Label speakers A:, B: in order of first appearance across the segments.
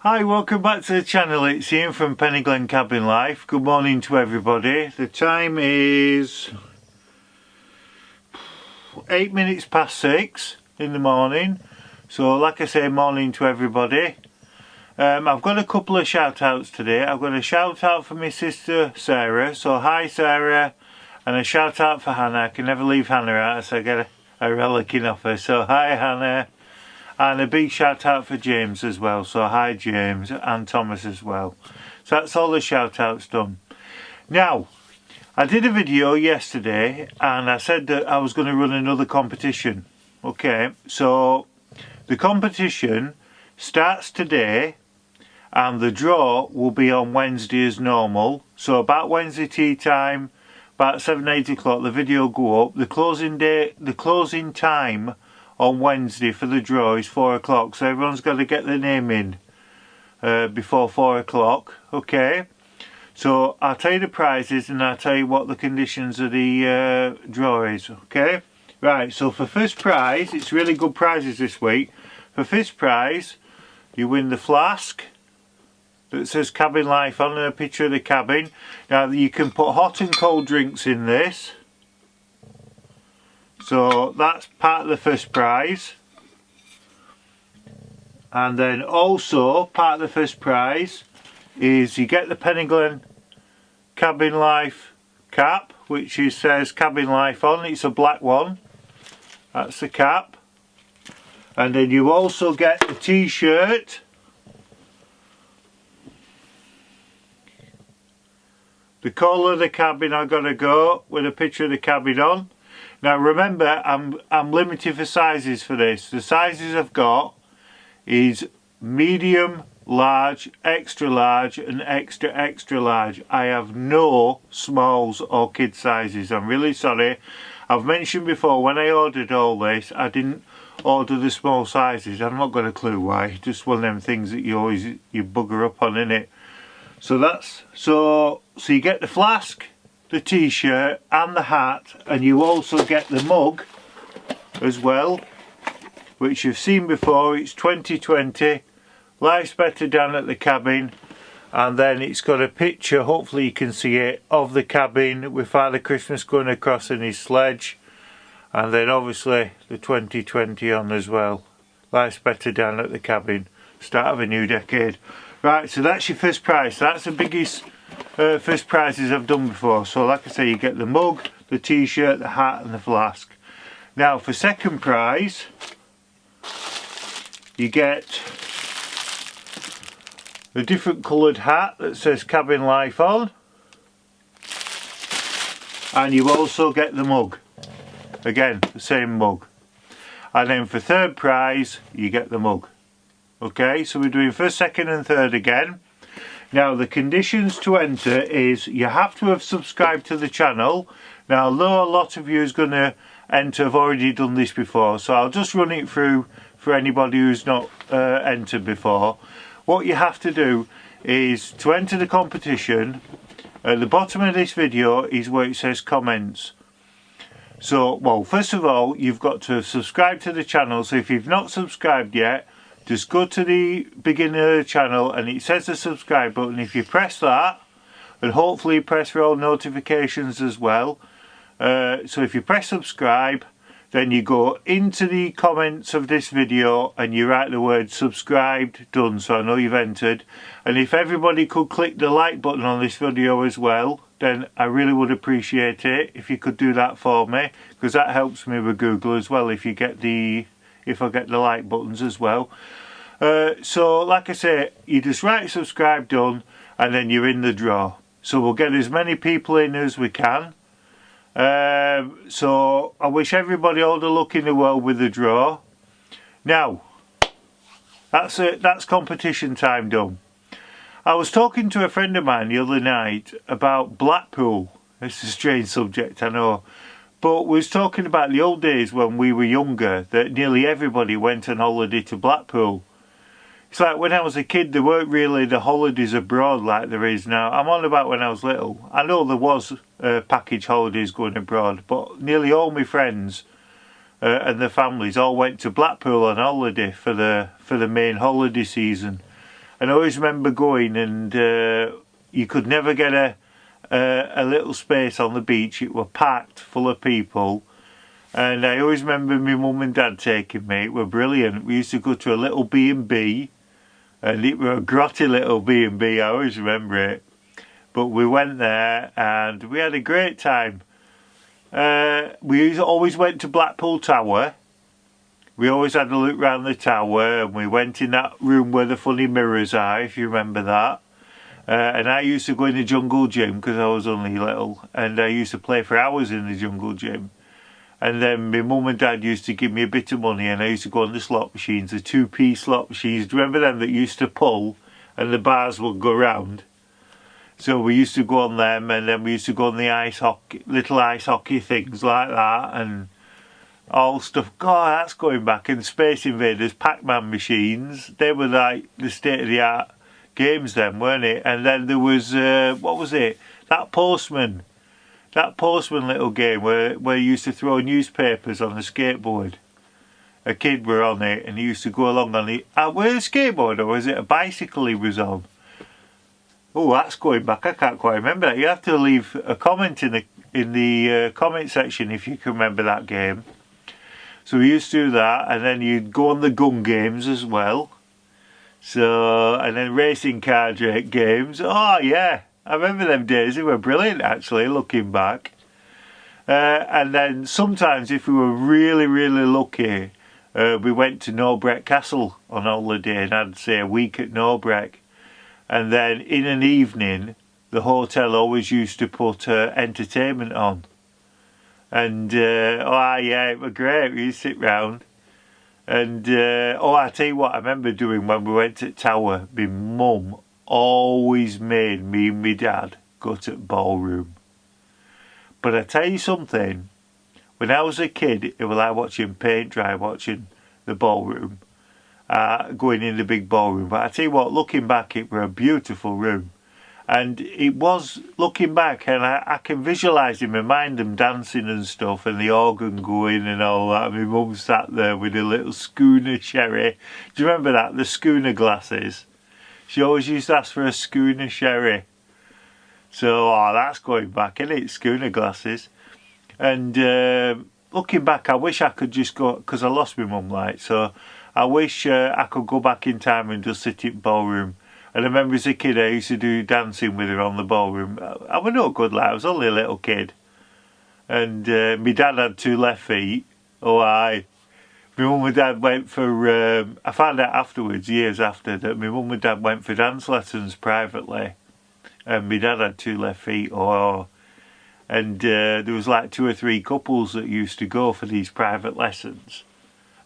A: Hi, welcome back to the channel. It's Ian from Penny Glen Cabin Life. Good morning to everybody. The time is 8 minutes past 6 in the morning. So like I say, morning to everybody. I've got a couple of shout outs today. I've got a shout out for my sister Sarah. So hi Sarah. And a shout out for Hannah. I can never leave Hannah out, so I get a relicking off her. So hi Hannah. And a big shout out for James as well. So hi James and Thomas as well. So that's all the shout outs done. Now, I did a video yesterday and I said that I was going to run another competition. Okay, so the competition starts today and the draw will be on Wednesday as normal. So about Wednesday tea time, about 7-8 o'clock, the video will go up. The closing time on Wednesday for the draw is 4 o'clock, so everyone's got to get their name in before 4 o'clock. Okay, so I'll tell you the prizes and I'll tell you what the conditions of the draw is. Okay, right, so for first prize, it's really good prizes this week. For first prize, you win the flask that says Cabin Life on and a picture of the cabin. Now you can put hot and cold drinks in this. So that's part of the first prize. And then also part of the first prize is you get the Penny Glen Cabin Life cap, which says Cabin Life on. It's a black one. That's the cap. And then you also get the t-shirt. The colour of the cabin I gotta go with a picture of the cabin on. Now remember, I'm limited for sizes for this. The sizes I've got is medium, large, extra large and extra extra large. I have no smalls or kid sizes. I'm really sorry. I've mentioned before when I ordered all this, I didn't order the small sizes. I've not got a clue why. Just one of them things that you bugger up on, innit? So that's so you get the flask, the t-shirt and the hat, and you also get the mug as well, which you've seen before. It's 2020, life's better down at the cabin, and then it's got a picture, hopefully you can see it, of the cabin with Father Christmas going across in his sledge, and then obviously the 2020 on as well. Life's better down at the cabin, start of a new decade. Right, so that's your first prize. That's the biggest first prizes I've done before. So like I say, you get the mug, the t-shirt, the hat and the flask. Now for second prize, you get a different coloured hat that says Cabin Life on, and you also get the mug. Again, the same mug. And then for third prize, you get the mug. Okay, so we're doing first, second and third again. Now the conditions to enter is you have to have subscribed to the channel. Now although a lot of you is going to enter have already done this before, so I'll just run it through for anybody who's not entered before. What you have to do is to enter the competition, at the bottom of this video is where it says comments. So, well, first of all, you've got to subscribe to the channel. So if you've not subscribed yet, just go to the beginning of the channel and it says the subscribe button. If you press that, and hopefully press for all notifications as well. So if you press subscribe, then you go into the comments of this video and you write the word subscribed, done, so I know you've entered. And if everybody could click the like button on this video as well, then I really would appreciate it if you could do that for me, because that helps me with Google as well if I get the like buttons as well. So like I say, you just write subscribe, done, and then you're in the draw. So we'll get as many people in as we can. So I wish everybody all the luck in the world with the draw. Now, that's it, that's competition time done. I was talking to a friend of mine the other night about Blackpool. It's a strange subject, I know. But we was talking about the old days when we were younger, that nearly everybody went on holiday to Blackpool. It's like when I was a kid, there weren't really the holidays abroad like there is now. I'm on about when I was little. I know there was package holidays going abroad, but nearly all my friends and their families all went to Blackpool on holiday for the main holiday season. And I always remember going, and you could never get a little space on the beach. It were packed full of people. And I always remember my mum and dad taking me. It were brilliant. We used to go to a little B&B, and it were a grotty little B&B. I always remember it. But we went there and we had a great time. We always went to Blackpool Tower. We always had a look round the tower, and we went in that room where the funny mirrors are, if you remember that. And I used to go in the jungle gym because I was only little, and I used to play for hours in the jungle gym. And then my mum and dad used to give me a bit of money, and I used to go on the slot machines, the 2p slot machines. Do you remember them that used to pull and the bars would go round? So we used to go on them, and then we used to go on the ice hockey, little ice hockey things like that, and all stuff. God, that's going back. And Space Invaders, Pac-Man machines, they were like the state-of-the-art games then, weren't it? And then there was, what was it? That postman little game where you used to throw newspapers on a skateboard. A kid were on it, and he used to go along on it. Was it a skateboard, or was it a bicycle he was on? Oh, that's going back. I can't quite remember that. You have to leave a comment in the comment section if you can remember that game. So we used to do that, and then you'd go on the gun games as well. So, and then racing car games. Oh yeah, I remember them days. They were brilliant actually, looking back. And then sometimes if we were really, really lucky, we went to Norbreck Castle on holiday, and I'd say a week at Norbreck. And then in an evening, the hotel always used to put entertainment on. And, oh yeah, it was great. We used to sit round. And, I tell you what I remember doing when we went to the Tower. My mum always made me and my dad go to the ballroom. But I tell you something, when I was a kid, it was like watching paint dry, watching the ballroom. Going in the big ballroom. But I tell you what, looking back, it was a beautiful room. And it was, looking back, and I can visualise in my mind them dancing and stuff, and the organ going and all that. My mum sat there with a little schooner sherry. Do you remember that? The schooner glasses. She always used to ask for a schooner sherry. So, that's going back, isn't it? Schooner glasses. And looking back, I wish I could just go, because I lost my mum, like, so I wish I could go back in time and just sit in the ballroom. And I remember as a kid I used to do dancing with her on the ballroom. I was no good lad, I was only a little kid. And my dad had 2 left feet. Oh aye. My mum and dad went for, I found out afterwards, years after, that my mum and dad went for dance lessons privately. And my dad had 2 left feet. And there was like 2 or 3 couples that used to go for these private lessons.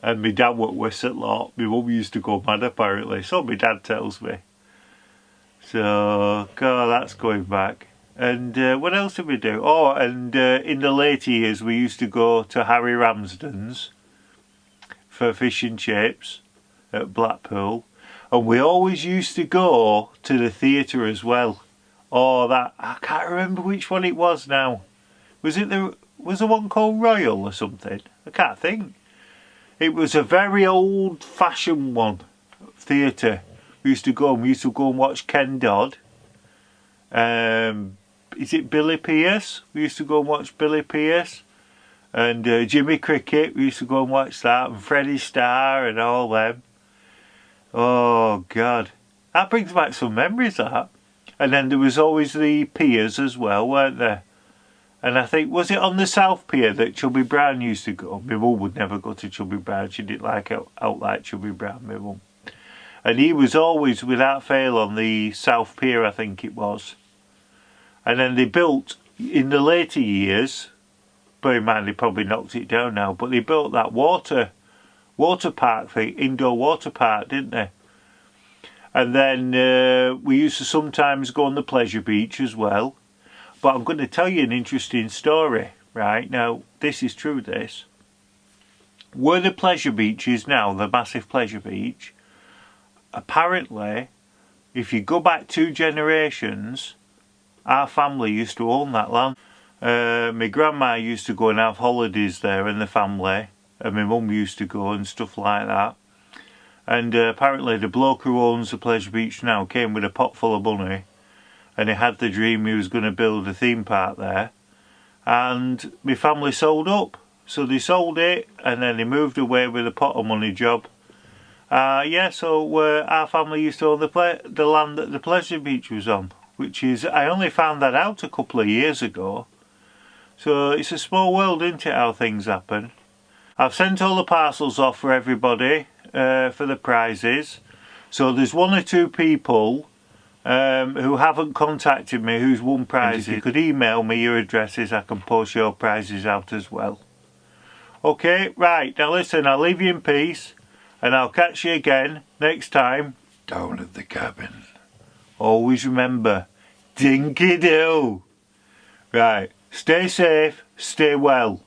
A: And my dad would whistle a lot. My mum used to go mad apparently. So my dad tells me. So, God, that's going back. And what else did we do? Oh, and in the later years we used to go to Harry Ramsden's for fish and chips at Blackpool. And we always used to go to the theatre as well. Oh, that, I can't remember which one it was now. Was there one called Royal or something? I can't think. It was a very old-fashioned one, theatre. We used to go and watch Ken Dodd. Is it Billy Pierce? We used to go and watch Billy Pierce. And Jimmy Cricket, we used to go and watch that. And Freddie Starr and all them. Oh, God. That brings back some memories, that. And then there was always the piers as well, weren't there? And I think, was it on the South Pier that Chubby Brown used to go? My mum would never go to Chubby Brown. She didn't like out like Chubby Brown, my mum. And he was always, without fail, on the South Pier, I think it was. And then they built, in the later years, bear in mind they probably knocked it down now, but they built that water park thing, indoor water park, didn't they? And then we used to sometimes go on the pleasure beach as well. But I'm going to tell you an interesting story, right? Now, this is true, this. Where the pleasure beach is now, the massive pleasure beach, apparently, if you go back 2 generations, our family used to own that land. My grandma used to go and have holidays there in the family, and my mum used to go and stuff like that. And apparently the bloke who owns the Pleasure Beach now came with a pot full of money, and he had the dream he was going to build a theme park there. And my family sold up. So they sold it, and then they moved away with a pot of money job. Yeah, so our family used to own the land that the Pleasure Beach was on, which is, I only found that out a couple of years ago. So it's a small world, isn't it, how things happen. I've sent all the parcels off for everybody for the prizes. So there's 1 or 2 people who haven't contacted me who's won prizes. If you could email me your addresses, I can post your prizes out as well. Okay, right, now listen, I'll leave you in peace, and I'll catch you again next time down at the cabin. Always remember, dinky-doo. Right, stay safe, stay well.